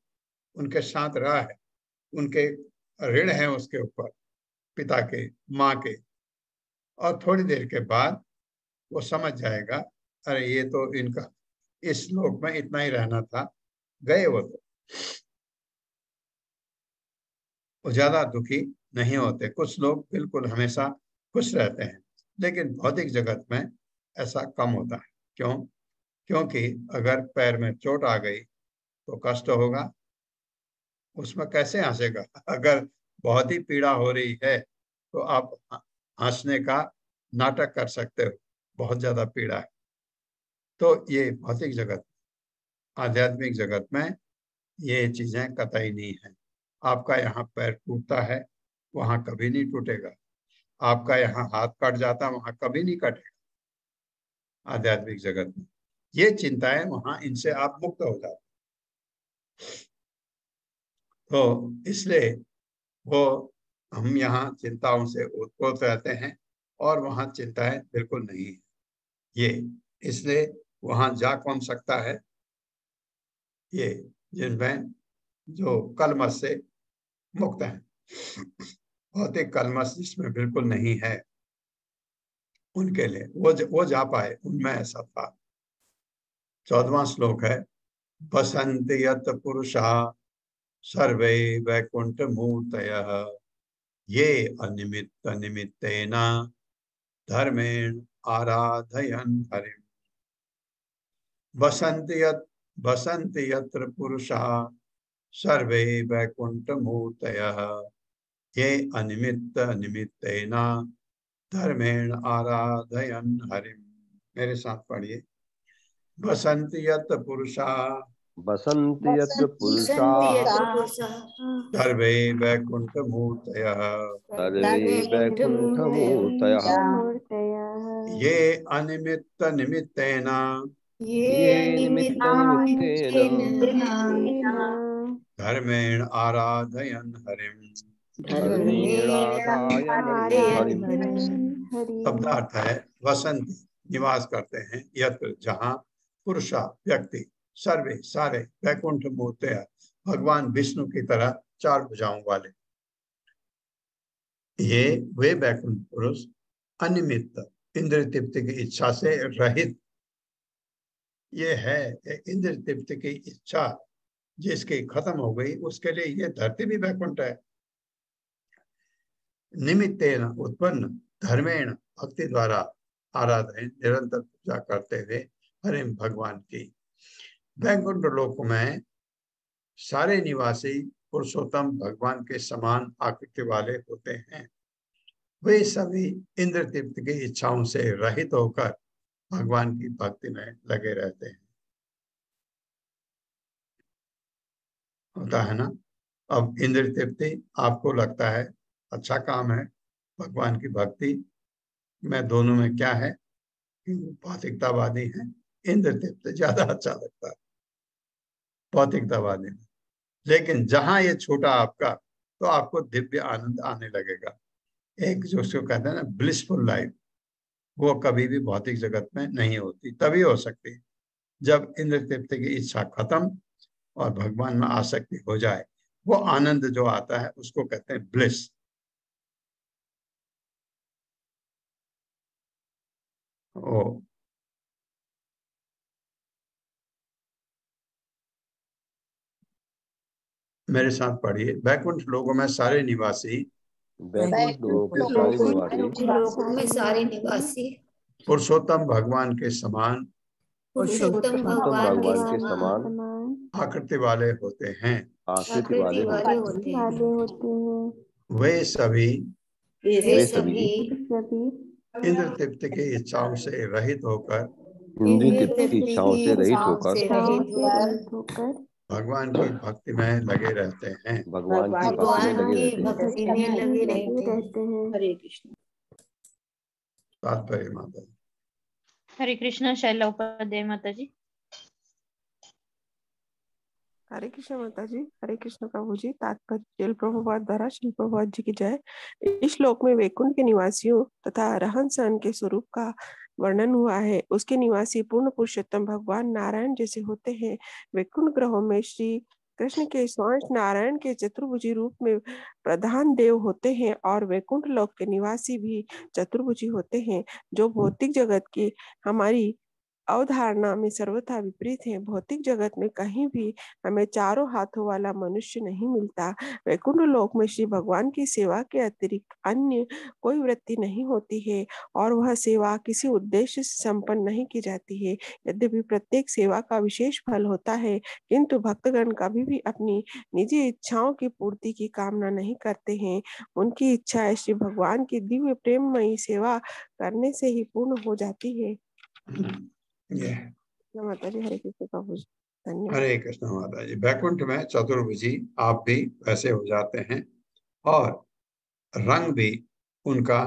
उनके साथ रहा है, उनके ऋण है उसके ऊपर, पिता के, माँ के। और थोड़ी देर के बाद वो समझ जाएगा अरे ये तो इनका इस लोक में इतना ही रहना था, गए वो ज्यादा दुखी नहीं होते। कुछ लोग बिल्कुल हमेशा खुश रहते हैं, लेकिन भौतिक जगत में ऐसा कम होता है। क्यों? क्योंकि अगर पैर में चोट आ गई तो कष्ट होगा, उसमें कैसे हंसेगा? अगर बहुत ही पीड़ा हो रही है तो आप हंसने का नाटक कर सकते हो, बहुत ज्यादा पीड़ा है। तो ये भौतिक जगत, आध्यात्मिक जगत में ये चीजें कतई नहीं है। आपका यहाँ पैर टूटता है, वहां कभी नहीं टूटेगा। आपका यहाँ हाथ कट जाता, वहां कभी नहीं कटेगा। आध्यात्मिक जगत में ये चिंताएं, वहां इनसे आप मुक्त हो जाते। तो इसलिए वो हम यहाँ चिंताओं से ओतप्रोत रहते हैं और वहां चिंताएं बिल्कुल नहीं है। ये इसलिए वहां जा कौन सकता है? ये जिनमें जो कलमश से मुक्त है, भौतिक कलमश जिसमें बिल्कुल नहीं है, उनके लिए वो जा पाए। उनमें ऐसा था। 14वां श्लोक है, बसन्ति यत् पुरुषा सर्वे वैकुंठ मूर्तयः ये अनिमित्त निमित्तेन धर्मेण आराधयन् हरिम्। बसन्ति यत्र पुरुषा सर्वे वैकुंठ मूर्तयः ये अनिमित्त निमित्तेन धर्मेण आराधयन् हरिम्। मेरे साथ पढ़िए, बसन्ति यत् पुरुषा बसन्ति यत्र पुरुषा सर्वे वैकुंठ मूर्तयः सर्वे वैकुंठ मूर्तयः ये अनिमित्त निमित्तेन ये निमित्त निमित्तेन धर्मेण आराधयन् हरिम्। शब्दार्थ है, वसंती निवास करते हैं, यत्र जहाँ पुरुषा व्यक्ति सर्वे सारे वैकुंठ मूर्ते भगवान विष्णु की तरह 4 भुजाओं वाले, ये वे वैकुंठ पुरुष अनिमित्त इंद्र तृप्ति की इच्छा से रहित। ये है इंद्र तृप्ति की इच्छा जिसकी खत्म हो गई, उसके लिए ये धरती भी वैकुंठ है। निमित्तेन उत्पन्न धर्मेण भक्ति द्वारा आराधन निरंतर पूजा करते हुए हरिम भगवान की। वैकुंठ लोक में सारे निवासी पुरुषोत्तम भगवान के समान आकृति वाले होते हैं। वे सभी इंद्र तृप्ति की इच्छाओं से रहित होकर भगवान की भक्ति में लगे रहते हैं। होता है ना? अब इंद्र तृप्ति आपको लगता है अच्छा काम है, भगवान की भक्ति, मैं दोनों में क्या है कि वो भौतिकतावादी है, इंद्र तृप्त ज्यादा अच्छा लगता है भौतिकतावादी में। लेकिन जहां ये छोटा आपका, तो आपको दिव्य आनंद आने लगेगा। एक जो उसको कहते हैं ना ब्लिसफुल लाइफ, वो कभी भी भौतिक जगत में नहीं होती, तभी हो सकती है जब इंद्र तृप्ति की इच्छा खत्म और भगवान में आसक्ति हो जाए। वो आनंद जो आता है उसको कहते हैं ब्लिस। ओ मेरे साथ पढ़िए। बैकुंठ लोगों में सारे निवासी, बैकुंठ लोगों में सारे निवासी पुरुषोत्तम भगवान के समान पुरुषोत्तम भगवान के समान आकृति वाले होते हैं। आकृति वाले होते हैं। वे सभी इंद्र तृप्ति की इच्छाओं से रहित होकर इंद्रिय तृप्ति की इच्छाओं से रहित होकर भगवान की भक्ति में लगे रहते हैं। भगवान की भक्ति में लगे रहते हैं। हरे कृष्ण। तात्पर्य माता जी। हरे कृष्ण। शैला उपाध्याय माता जी। हरे कृष्ण माता जी। हरे कृष्ण प्रभु जी। तात्पर्य श्रील प्रभुपाद द्वारा श्रील प्रभुपाद जी की जय। इस श्लोक में वैकुंठ के निवासियों तथा रहन सहन के स्वरूप का वर्णन हुआ है। उसके निवासी पूर्ण पुरुषोत्तम भगवान नारायण जैसे होते हैं। वैकुंठ ग्रहों में श्री कृष्ण के स्वांश नारायण के चतुर्भुजी रूप में प्रधान देव होते हैं और वैकुंठ लोक के निवासी भी चतुर्भुजी होते हैं, जो भौतिक जगत की हमारी अवधारणा में सर्वथा विपरीत है। भौतिक जगत में कहीं भी हमें चारों हाथों वाला मनुष्य नहीं मिलता। वैकुंठ लोक में श्री भगवान की सेवा के अतिरिक्त अन्य कोई वृत्ति नहीं होती है और वह सेवा किसी उद्देश्य से संपन्न नहीं की जाती है। यद्यपि प्रत्येक सेवा का विशेष फल होता है, किंतु भक्तगण कभी भी अपनी निजी इच्छाओं की पूर्ति की कामना नहीं करते हैं। उनकी इच्छा श्री भगवान की दिव्य प्रेममयी सेवा करने से ही पूर्ण हो जाती है। माता जी। हरे कृष्ण प्रभु जी। धन्यवाद। हरे कृष्ण माता जी। बैकुंठ में चतुर्भुजी आप भी वैसे हो जाते हैं और रंग भी उनका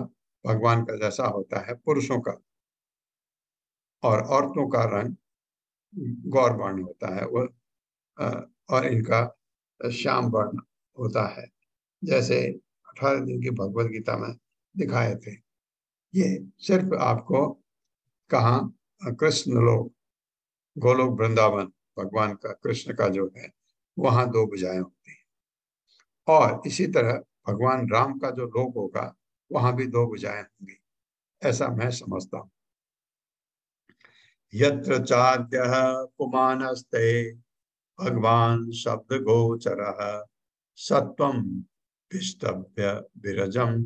भगवान का जैसा होता है, पुरुषों का, और औरतों का रंग गौर वर्ण होता है वो, और इनका श्याम वर्ण होता है, जैसे 18 दिन की भगवद गीता में दिखाए थे। ये सिर्फ आपको कहाँ कृष्ण लोक गोलोक वृंदावन भगवान का, कृष्ण का जो है वहां दो भुजाएं होती हैं, और इसी तरह भगवान राम का जो लोक होगा वहां भी दो भुजाएं होंगी, ऐसा मैं समझता हूँ। यत्र चाद्यः पुमानस्ते भगवान शब्द गोचरः सत्वं पिष्टभ्य विरजम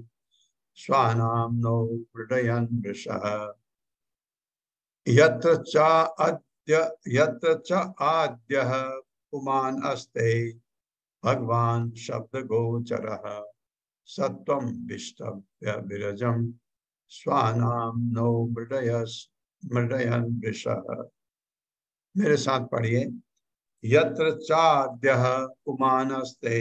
स्वानाम नो हृदयन् वृषः। यत्र च आद्यः पुमान् अस्ते भगवान शब्द गोचरः सत्वं पिष्टभ्य विरजम स्वानाम नो मृडयन् वृषः। मेरे साथ पढ़िए। यत्र चाद्यः पुमान् अस्ते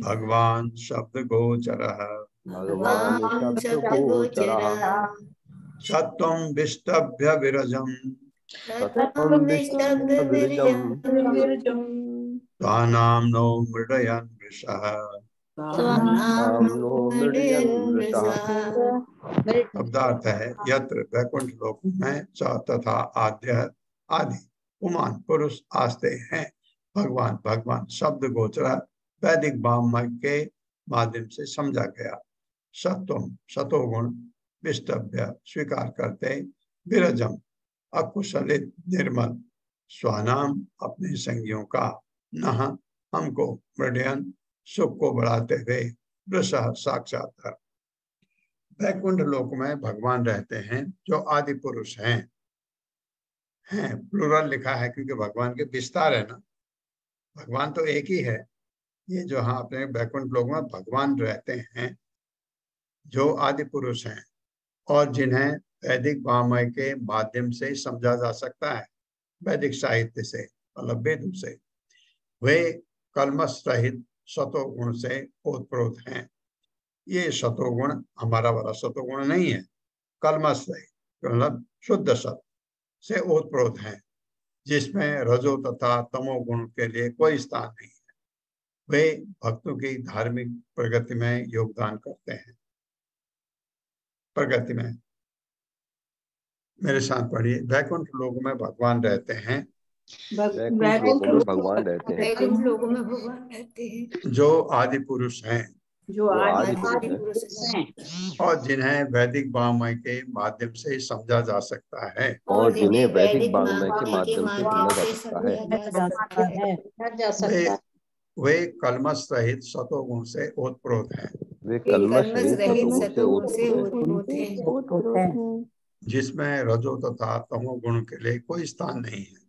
भगवान शब्द गोचरः सत्वं विष्टभ्य विरजम स्वानाम नो मृडयन् वृषः। शब्दार्थ है यत्र वैकुंठ लोक में तथा आद्य आदि पुमान पुरुष आस्ते हैं भगवान, भगवान शब्द गोचर वैदिक वाङ्मय के माध्यम से समझा गया। सत्वम सतोगुण विष्टभ्य स्वीकार करते, विरजम अकुशलित निर्मल, स्वानाम अपने संगियों का, नह हमको, मृडयन सुख को बढ़ाते हुए, वृषः साक्षात्कार। वैकुंठ लोक में भगवान रहते हैं जो आदि पुरुष हैं प्लूरल लिखा है क्योंकि भगवान के विस्तार है ना, भगवान तो एक ही है। ये जो हाँ अपने वैकुंठ लोक में भगवान रहते हैं जो आदि पुरुष हैं और जिन्हें वैदिक वाङ्मय के माध्यम से समझा जा सकता है, वैदिक साहित्य से, मतलब वेदों से। वे कलमश रहित सतोगुण से ओतप्रोत हैं। ये सतोगुण हमारा वाला सतोगुण नहीं है, कलमश रहित मतलब शुद्ध सत से ओतप्रोत हैं, जिसमें रजो तथा तमोगुण के लिए कोई स्थान नहीं है। वे भक्तों की धार्मिक प्रगति में योगदान करते हैं। प्रगति में मेरे साथ पढ़िए। वैकुंठ लोक में भगवान रहते हैं। वैकुंठ लोकों में भगवान रहते हैं। वैकुंठ लोकों में भगवान रहते हैं जो आदि पुरुष हैं, जो आदि पुरुष हैं और जिन्हें वैदिक वाङ्मय के माध्यम से समझा जा सकता है। और जिन्हें वैदिक वाङ्मय के माध्यम से समझा जा सकता है। वे कलमश रहित सतोगुण से ओतप्रोत हैं। वे कलमश रहित सतोगुण से ओतप्रोत हैं, जिसमें रजो तथा तमोगुण के लिए कोई स्थान नहीं है।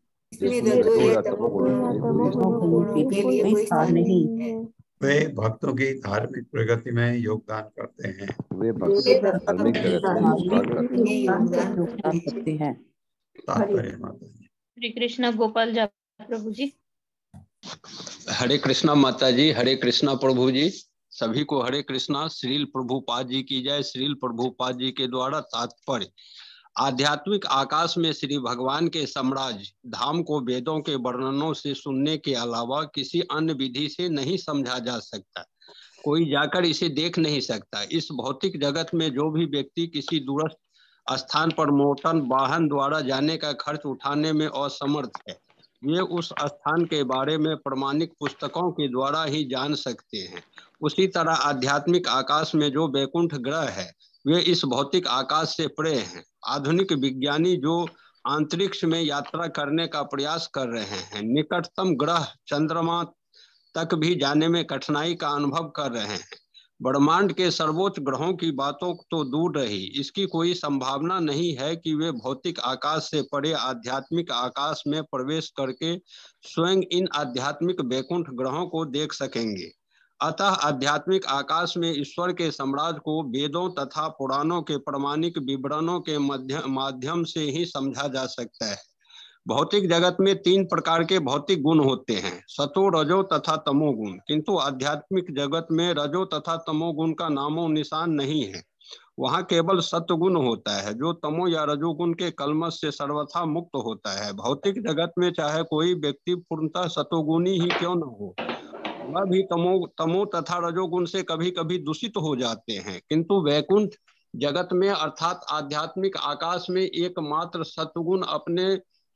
वे भक्तों की धार्मिक प्रगति में योगदान करते हैं। वे भक्तों की धार्मिक प्रगति में योगदान करते हैं। तात्पर्य माता जी। श्री कृष्ण गोपाल जा प्रभु जी। हरे कृष्णा माता जी, हरे कृष्णा प्रभु जी। सभी को हरे कृष्णा। श्रील प्रभुपाद जी की जय। श्रील प्रभुपाद जी के द्वारा तात्पर्य। आध्यात्मिक आकाश में श्री भगवान के साम्राज्य धाम को वेदों के वर्णनों से सुनने के अलावा किसी अन्य विधि से नहीं समझा जा सकता। कोई जाकर इसे देख नहीं सकता। इस भौतिक जगत में जो भी व्यक्ति किसी दूरस्थ स्थान पर मोटन वाहन द्वारा जाने का खर्च उठाने में असमर्थ है, वे उस स्थान के बारे में प्रमाणिक पुस्तकों के द्वारा ही जान सकते हैं। उसी तरह आध्यात्मिक आकाश में जो वैकुंठ ग्रह है, वे इस भौतिक आकाश से परे हैं। आधुनिक विज्ञानी जो अंतरिक्ष में यात्रा करने का प्रयास कर रहे हैं, निकटतम ग्रह चंद्रमा तक भी जाने में कठिनाई का अनुभव कर रहे हैं। ब्रह्मांड के सर्वोच्च ग्रहों की बातों तो दूर रही, इसकी कोई संभावना नहीं है कि वे भौतिक आकाश से परे आध्यात्मिक आकाश में प्रवेश करके स्वयं इन आध्यात्मिक वैकुंठ ग्रहों को देख सकेंगे। अतः आध्यात्मिक आकाश में ईश्वर के साम्राज्य को वेदों तथा पुराणों के प्रमाणिक विवरणों के माध्यम से ही समझा जा सकता है। भौतिक जगत में 3 प्रकार के भौतिक गुण होते हैं, सतो, रजो तथा तमोगुण। किंतु आध्यात्मिक जगत में रजो तथा तमोगुण का नामो निशान नहीं है। वहाँ केवल सत्वगुण होता है, जो तमो या रजोगुण के कलमश से सर्वथा मुक्त होता है। भौतिक जगत में चाहे कोई व्यक्ति पूर्णतः सतोगुणी ही क्यों न हो, वह भी तमो तथा रजोगुण से कभी कभी दूषित हो जाते हैं। किंतु वैकुंठ जगत में अर्थात आध्यात्मिक आकाश में एकमात्र सत्वगुण अपने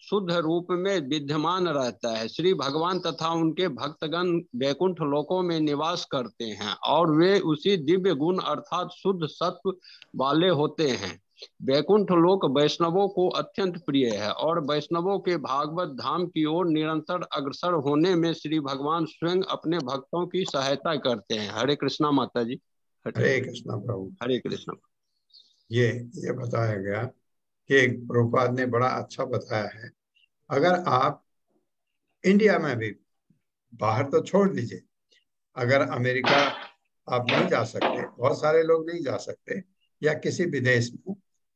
शुद्ध रूप में विद्यमान रहता है। श्री भगवान तथा उनके भक्तगण वैकुंठ लोकों में निवास करते हैं और वे उसी दिव्य गुण अर्थात शुद्ध सत्व वाले होते हैं। वैकुंठ लोक वैष्णवों को अत्यंत प्रिय है और वैष्णवों के भागवत धाम की ओर निरंतर अग्रसर होने में श्री भगवान स्वयं अपने भक्तों की सहायता करते हैं। हरे कृष्णा माता जी। हरे कृष्णा प्रभु। हरे कृष्णा। ये बताया गया कि प्रभुपाद ने बड़ा अच्छा बताया है। अगर आप इंडिया में भी, बाहर तो छोड़ दीजिए, अगर अमेरिका आप नहीं जा सकते, बहुत सारे लोग नहीं जा सकते, या किसी विदेश में,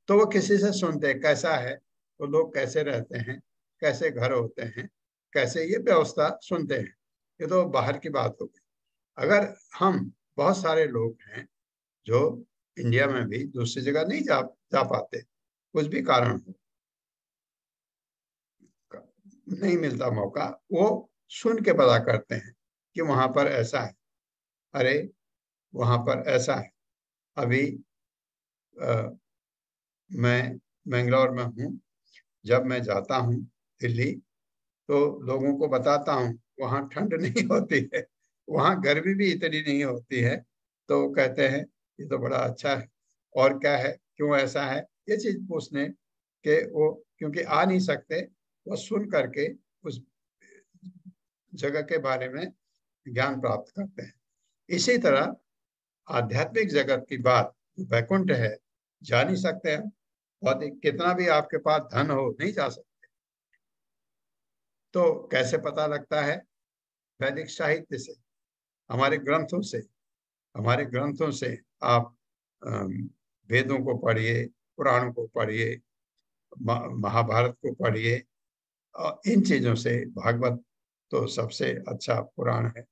तो वो किसी से सुनते कैसा है, तो लोग कैसे रहते हैं, कैसे घर होते हैं, कैसे ये व्यवस्था सुनते हैं। ये तो बाहर की बात हो गई। अगर हम बहुत सारे लोग हैं जो इंडिया में भी दूसरी जगह नहीं जा पाते, कुछ भी कारण हो, नहीं मिलता मौका, वो सुन के पता करते हैं कि वहां पर ऐसा है, अरे वहां पर ऐसा है। अभी मैं मैंगलोर में हूँ, जब मैं जाता हूँ दिल्ली तो लोगों को बताता हूँ वहाँ ठंड नहीं होती है, वहाँ गर्मी भी इतनी नहीं होती है। तो कहते हैं ये तो बड़ा अच्छा है, और क्या है, क्यों ऐसा है, ये चीज पूछने के वो क्योंकि आ नहीं सकते, वो सुन करके उस जगह के बारे में ज्ञान प्राप्त करते हैं। इसी तरह आध्यात्मिक जगत की बात वैकुंठ है, जा नहीं सकते हैं, और कितना भी आपके पास धन हो नहीं जा सकते। तो कैसे पता लगता है? वैदिक साहित्य से, हमारे ग्रंथों से। हमारे ग्रंथों से आप वेदों को पढ़िए, पुराणों को पढ़िए, महाभारत को पढ़िए, और इन चीजों से, भागवत तो सबसे अच्छा पुराण है,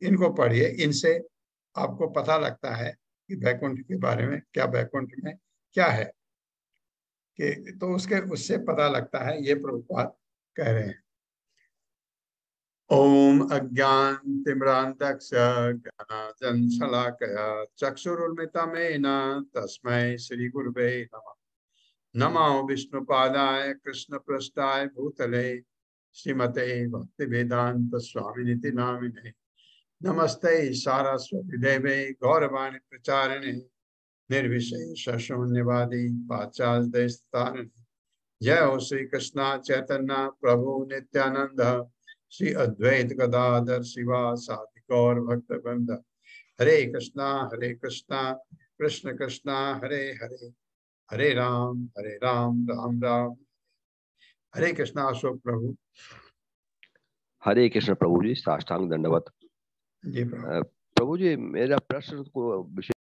इनको पढ़िए, इनसे आपको पता लगता है कि वैकुंठ के बारे में क्या, वैकुंठ में क्या है कि, तो उससे पता लगता है। ये प्रभुपाद कह रहे हैं। ओम अज्ञानतिमिरान्धस्य ज्ञानाञ्जनशलाकया चक्षुरुन्मिलितं तस्मै श्री गुरुवे नमः। नमो विष्णुपादाय कृष्णपृष्ठाय भूतले श्रीमते भक्तिवेदांत स्वामिनिति नामिने। नमस्ते सारस्वती देवे गौरवाणी प्रचारिणे निर्विशेष शून्यवादी पाश्चात्य। जय हो श्री कृष्ण चैतन्य प्रभु नित्यानंद श्री अद्वैत गदाधर शिवासादि गौर भक्त वृंद। हरे कृष्णा कृष्ण कृष्णा हरे हरे, हरे राम राम राम हरे कृष्णा। अशोक प्रभु। हरे कृष्ण प्रभु जी, साष्टांग दंडवत। जी प्रभु जी, मेरा प्रश्न को